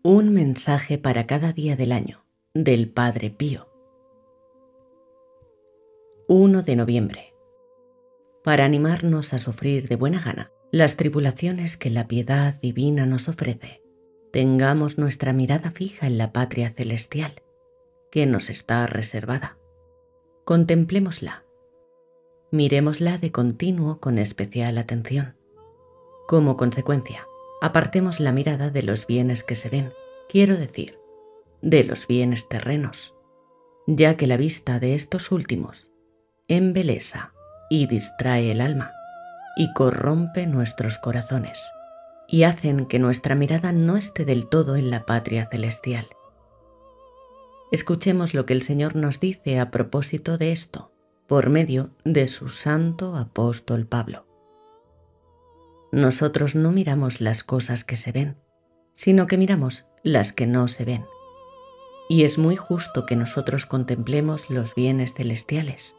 Un mensaje para cada día del año, del Padre Pío. 1 de noviembre. Para animarnos a sufrir de buena gana las tribulaciones que la piedad divina nos ofrece, tengamos nuestra mirada fija en la patria celestial, que nos está reservada. Contemplémosla. Mirémosla de continuo con especial atención. Como consecuencia, apartemos la mirada de los bienes que se ven, quiero decir, de los bienes terrenos, ya que la vista de estos últimos embelesa y distrae el alma y corrompe nuestros corazones y hacen que nuestra mirada no esté del todo en la patria celestial. Escuchemos lo que el Señor nos dice a propósito de esto por medio de su santo apóstol Pablo. Nosotros no miramos las cosas que se ven, sino que miramos las que no se ven. Y es muy justo que nosotros contemplemos los bienes celestiales,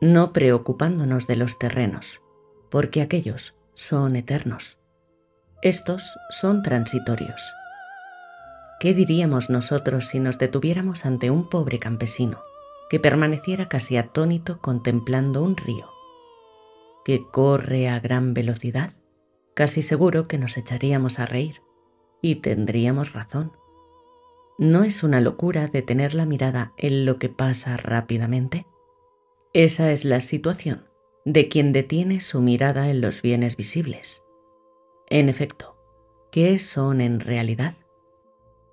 no preocupándonos de los terrenos, porque aquellos son eternos. Estos son transitorios. ¿Qué diríamos nosotros si nos detuviéramos ante un pobre campesino que permaneciera casi atónito contemplando un río que corre a gran velocidad? Casi seguro que nos echaríamos a reír, y tendríamos razón. ¿No es una locura detener la mirada en lo que pasa rápidamente? Esa es la situación de quien detiene su mirada en los bienes visibles. En efecto, ¿qué son en realidad?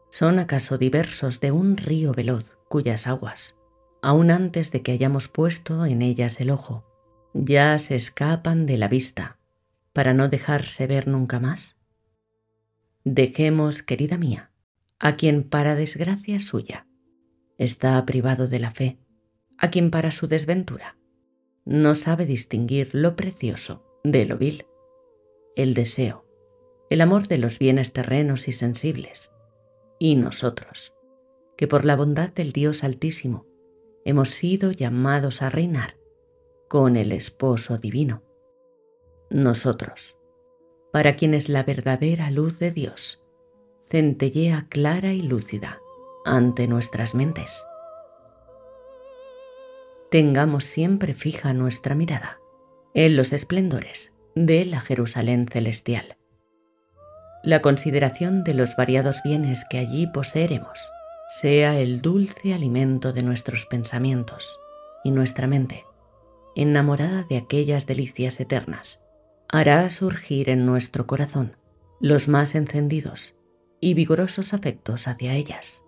¿Son acaso diversos de un río veloz cuyas aguas, aun antes de que hayamos puesto en ellas el ojo, ya se escapan de la vista para no dejarse ver nunca más? Dejemos, querida mía, a quien para desgracia suya está privado de la fe, a quien para su desventura no sabe distinguir lo precioso de lo vil, el deseo, el amor de los bienes terrenos y sensibles, y nosotros, que por la bondad del Dios Altísimo hemos sido llamados a reinar con el Esposo Divino. Nosotros, para quienes la verdadera luz de Dios centellea clara y lúcida ante nuestras mentes. Tengamos siempre fija nuestra mirada en los esplendores de la Jerusalén celestial. La consideración de los variados bienes que allí poseeremos sea el dulce alimento de nuestros pensamientos, y nuestra mente, enamorada de aquellas delicias eternas, hará surgir en nuestro corazón los más encendidos y vigorosos afectos hacia ellas.